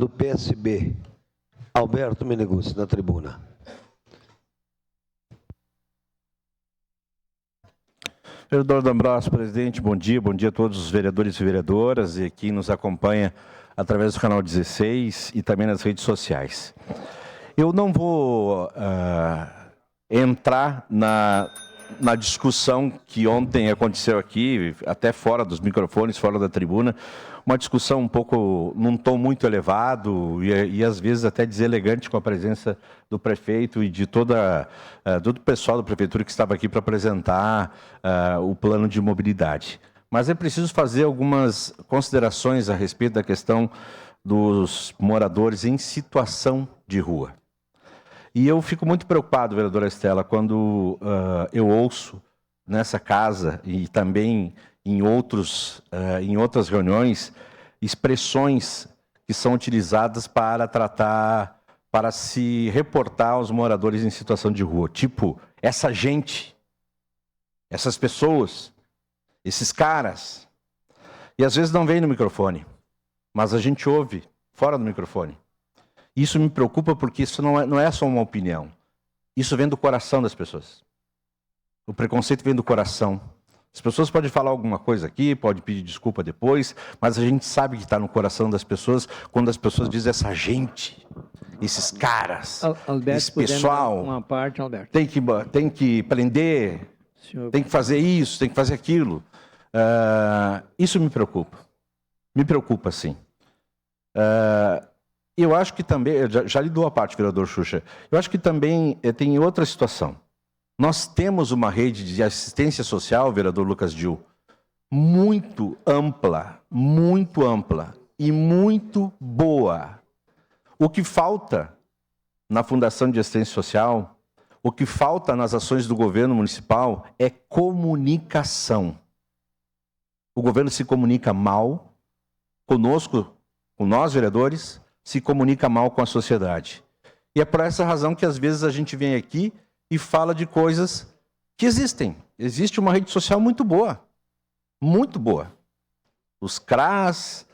do PSB, Alberto Meneguzzi, na tribuna. Vereador D'Ambrosio, presidente, bom dia a todos os vereadores e vereadoras e quem nos acompanha através do canal 16 e também nas redes sociais. Eu não vou entrar na discussão que ontem aconteceu aqui, até fora dos microfones, fora da tribuna, uma discussão um pouco, num tom muito elevado e às vezes até deselegante com a presença do prefeito e de todo o pessoal da prefeitura que estava aqui para apresentar o plano de mobilidade. Mas é preciso fazer algumas considerações a respeito da questão dos moradores em situação de rua. E eu fico muito preocupado, vereadora Estela, quando eu ouço nessa casa e também em outras reuniões, expressões que são utilizadas para se reportar aos moradores em situação de rua. Tipo, essa gente, essas pessoas, esses caras. E às vezes não vem no microfone, mas a gente ouve fora do microfone. Isso me preocupa porque isso não é só uma opinião. Isso vem do coração das pessoas. O preconceito vem do coração. As pessoas podem falar alguma coisa aqui, podem pedir desculpa depois, mas a gente sabe que está no coração das pessoas quando as pessoas dizem essa gente, esses caras, Alberto, esse pessoal, uma parte, Alberto. tem que prender, tem que fazer isso, tem que fazer aquilo. Isso me preocupa sim. Eu acho que também, já lhe dou a parte, vereador Xuxa, eu acho que também tem outra situação. Nós temos uma rede de assistência social, vereador Lucas Gil, muito ampla e muito boa. O que falta na Fundação de Assistência Social, o que falta nas ações do governo municipal é comunicação. O governo se comunica mal conosco, com nós vereadores, se comunica mal com a sociedade. E é por essa razão que às vezes a gente vem aqui e fala de coisas que existem. Existe uma rede social muito boa. Muito boa. Os CRAS,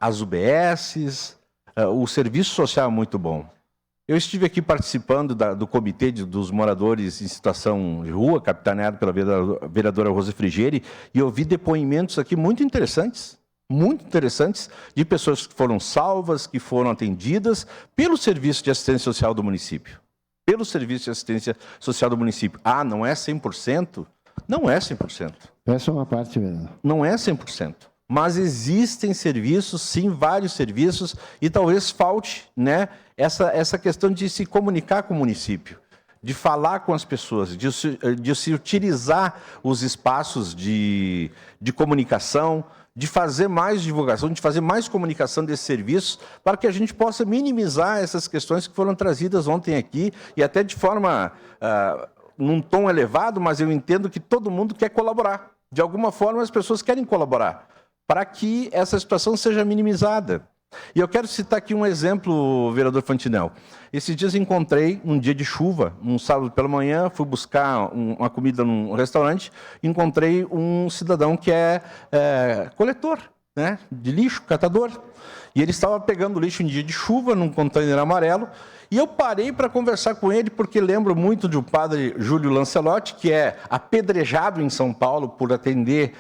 as UBSs, o serviço social é muito bom. Eu estive aqui participando do comitê dos moradores em situação de rua, capitaneado pela vereadora Rosa Frigieri, e eu vi depoimentos aqui muito interessantes de pessoas que foram salvas, que foram atendidas pelo Serviço de Assistência Social do município. Pelo Serviço de Assistência Social do município. Não é 100%? Não é 100%. Essa é uma parte mesmo. Não é 100%. Mas existem serviços, sim, vários serviços, e talvez falte, né, essa questão de se comunicar com o município, de falar com as pessoas, de se utilizar os espaços de comunicação, de fazer mais divulgação, de fazer mais comunicação desses serviços, para que a gente possa minimizar essas questões que foram trazidas ontem aqui, e até de forma, num tom elevado, mas eu entendo que todo mundo quer colaborar. De alguma forma, as pessoas querem colaborar, para que essa situação seja minimizada. E eu quero citar aqui um exemplo, vereador Fantinel. Esses dias encontrei, um dia de chuva, um sábado pela manhã, fui buscar uma comida num restaurante, encontrei um cidadão que é coletor, né, de lixo, catador. E ele estava pegando lixo em dia de chuva, num container amarelo, e eu parei para conversar com ele, porque lembro muito do padre Júlio Lancelotti, que é apedrejado em São Paulo por atender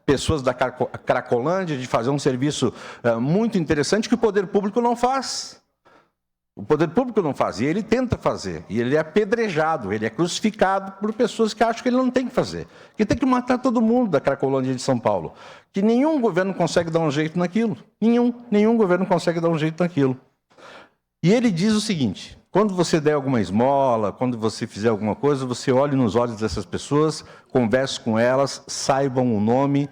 pessoas da Cracolândia, de fazer um serviço muito interessante que o poder público não faz. O poder público não faz, e ele tenta fazer. E ele é apedrejado, ele é crucificado por pessoas que acham que ele não tem que fazer. Que tem que matar todo mundo da Cracolândia de São Paulo. Que nenhum governo consegue dar um jeito naquilo. Nenhum governo consegue dar um jeito naquilo. E ele diz o seguinte: quando você der alguma esmola, quando você fizer alguma coisa, você olhe nos olhos dessas pessoas, converse com elas, saibam o nome,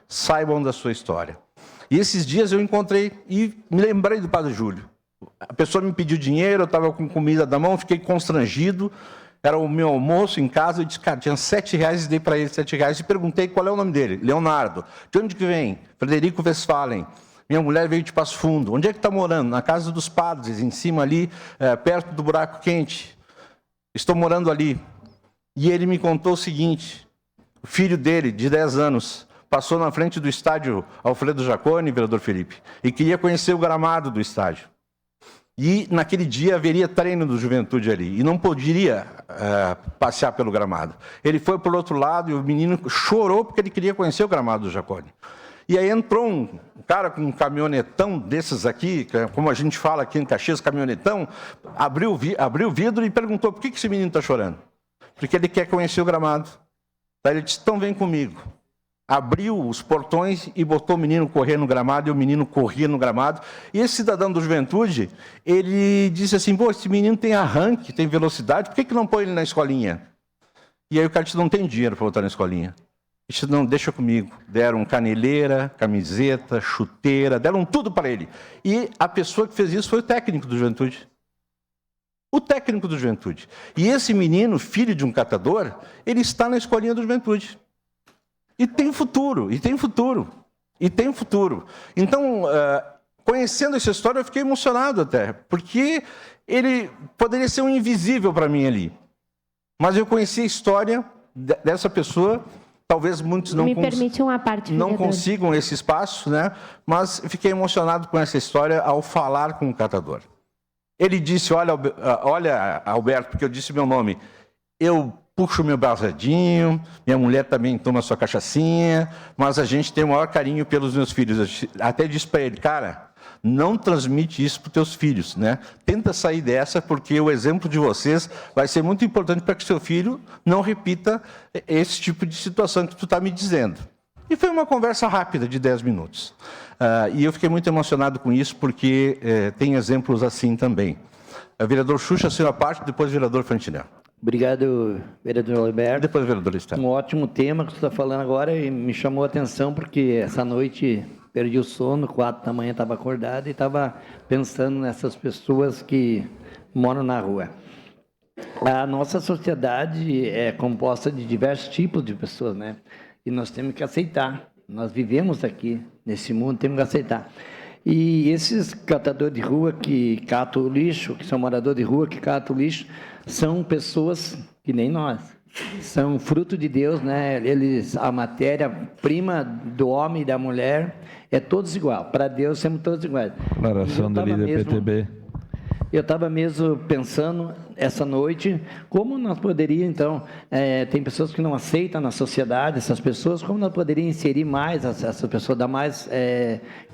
saibam da sua história. E esses dias eu encontrei e me lembrei do padre Júlio. A pessoa me pediu dinheiro, eu estava com comida na mão, fiquei constrangido. Era o meu almoço em casa, eu disse, cara, tinha R$7, dei para ele R$7 e perguntei qual é o nome dele. Leonardo. De onde que vem? Frederico Westphalen. Minha mulher veio de Passo Fundo. Onde é que está morando? Na casa dos padres, em cima ali, perto do buraco quente. Estou morando ali. E ele me contou o seguinte: o filho dele, de 10 anos, passou na frente do estádio Alfredo Jaconi, vereador Felipe, e queria conhecer o gramado do estádio. E naquele dia haveria treino do Juventude ali, e não poderia passear pelo gramado. Ele foi para o outro lado e o menino chorou porque ele queria conhecer o gramado do Jaconi. E aí entrou um cara com um caminhonetão desses aqui, como a gente fala aqui em Caxias, caminhonetão, abriu o vidro e perguntou: por que esse menino está chorando? Porque ele quer conhecer o gramado. Daí ele disse: então vem comigo. Abriu os portões e botou o menino correr no gramado, e o menino corria no gramado. E esse cidadão do Juventude, ele disse assim: pô, esse menino tem arranque, tem velocidade, por que não põe ele na escolinha? E aí o cara disse: não tem dinheiro para botar na escolinha. Ele disse: não, deixa comigo. Deram caneleira, camiseta, chuteira, deram tudo para ele. E a pessoa que fez isso foi o técnico do Juventude. O técnico do Juventude. E esse menino, filho de um catador, ele está na escolinha do Juventude. E tem futuro, e tem futuro, e tem futuro. Então, conhecendo essa história, eu fiquei emocionado até, porque ele poderia ser um invisível para mim ali. Mas eu conheci a história dessa pessoa, talvez muitos não consigam esse espaço, né? Mas fiquei emocionado com essa história ao falar com o catador. Ele disse: olha, Alberto, porque eu disse meu nome, eu puxo meu braçadinho, minha mulher também toma sua cachaçinha, mas a gente tem o maior carinho pelos meus filhos. Eu até disse para ele: cara, não transmite isso para os teus filhos, né? Tenta sair dessa, porque o exemplo de vocês vai ser muito importante para que seu filho não repita esse tipo de situação que tu está me dizendo. E foi uma conversa rápida, de 10 minutos. E eu fiquei muito emocionado com isso, porque tem exemplos assim também. Vereador Xuxa, a senhora parte, depois o vereador Fantinel. Obrigado, vereador Alberto. Depois, vereador Estela. Um ótimo tema que você está falando agora, e me chamou a atenção porque essa noite perdi o sono, 4 da manhã estava acordado e estava pensando nessas pessoas que moram na rua. A nossa sociedade é composta de diversos tipos de pessoas, né? E nós temos que aceitar. Nós vivemos aqui nesse mundo, temos que aceitar. E esses catadores de rua que catam o lixo, que são moradores de rua que catam o lixo, são pessoas que nem nós. São fruto de Deus, né? A matéria-prima do homem e da mulher é todos igual. Para Deus, somos todos iguais. Declaração do líder PTB. Eu estava mesmo pensando, essa noite, como nós poderíamos, então, tem pessoas que não aceitam na sociedade, essas pessoas, como nós poderíamos inserir mais essa pessoa, dar mais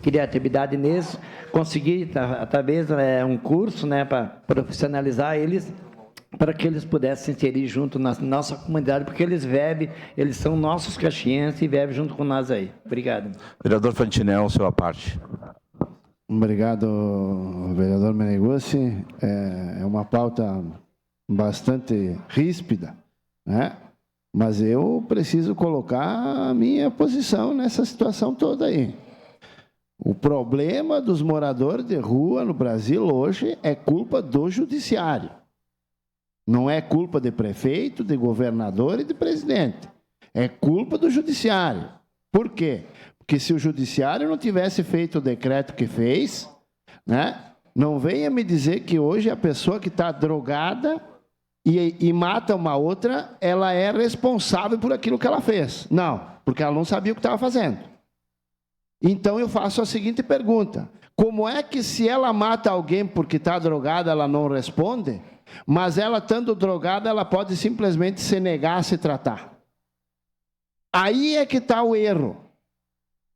criatividade nisso, conseguir, talvez, um curso, né, para profissionalizar eles, para que eles pudessem se inserir junto na nossa comunidade, porque eles vivem, eles são nossos caxienses e vivem junto com nós aí. Obrigado. Vereador Fantinel, sua parte. Obrigado, vereador Meneguzzi. É uma pauta bastante ríspida, né? Mas eu preciso colocar a minha posição nessa situação toda aí. O problema dos moradores de rua no Brasil hoje é culpa do judiciário. Não é culpa de prefeito, de governador e de presidente. É culpa do judiciário. Por quê? Porque se o judiciário não tivesse feito o decreto que fez, né, não venha me dizer que hoje a pessoa que está drogada e mata uma outra, ela é responsável por aquilo que ela fez. Não, porque ela não sabia o que estava fazendo. Então eu faço a seguinte pergunta: como é que se ela mata alguém porque está drogada, ela não responde, mas ela estando drogada, ela pode simplesmente se negar a se tratar? Aí é que está o erro.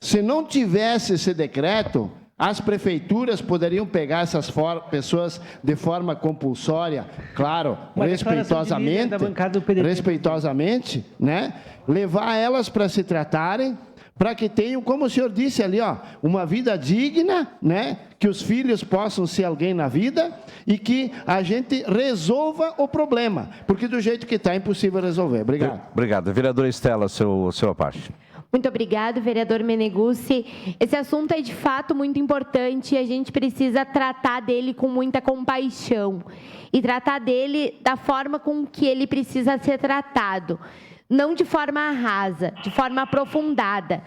Se não tivesse esse decreto, as prefeituras poderiam pegar essas pessoas de forma compulsória, claro, respeitosamente, né? Levar elas para se tratarem, para que tenham, como o senhor disse ali, ó, uma vida digna, né? Que os filhos possam ser alguém na vida e que a gente resolva o problema, porque do jeito que está é impossível resolver. Obrigado. Obrigado. Vereadora Estela, sua parte. Muito obrigado, vereador Meneguzzi. Esse assunto é de fato muito importante e a gente precisa tratar dele com muita compaixão e tratar dele da forma com que ele precisa ser tratado, não de forma rasa, de forma aprofundada.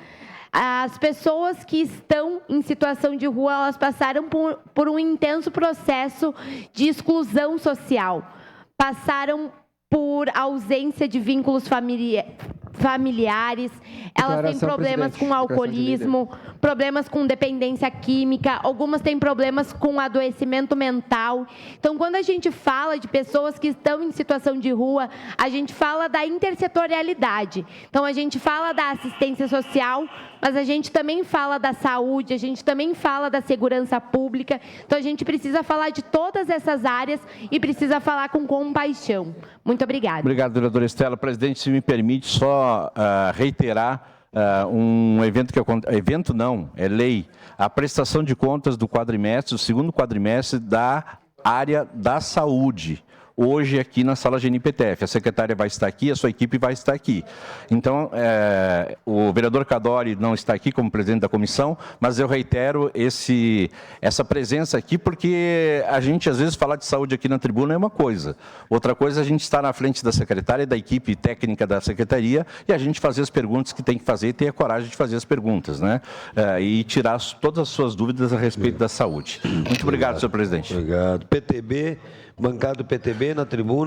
As pessoas que estão em situação de rua, elas passaram por um intenso processo de exclusão social, passaram por ausência de vínculos familiares, elas têm Declaração, problemas presidente. com Declaração de alcoolismo, problemas com dependência química, algumas têm problemas com adoecimento mental. Então, quando a gente fala de pessoas que estão em situação de rua, a gente fala da intersetorialidade. Então, a gente fala da assistência social, mas a gente também fala da saúde, a gente também fala da segurança pública. Então, a gente precisa falar de todas essas áreas e precisa falar com compaixão. Muito obrigada. Obrigado, vereadora Estela. Presidente, se me permite só reiterar um evento que acontece. Evento não, é lei. A prestação de contas do quadrimestre, o segundo quadrimestre da área da saúde. Hoje aqui na sala GNPTF. A secretária vai estar aqui, a sua equipe vai estar aqui. Então, o vereador Cadori não está aqui como presidente da comissão, mas eu reitero essa presença aqui, porque a gente, às vezes, falar de saúde aqui na tribuna é uma coisa. Outra coisa é a gente estar na frente da secretária e da equipe técnica da secretaria e a gente fazer as perguntas que tem que fazer e ter a coragem de fazer as perguntas, né? E tirar todas as suas dúvidas a respeito da saúde. Muito obrigado, senhor presidente. Obrigado. PTB, bancada do PTB na tribuna.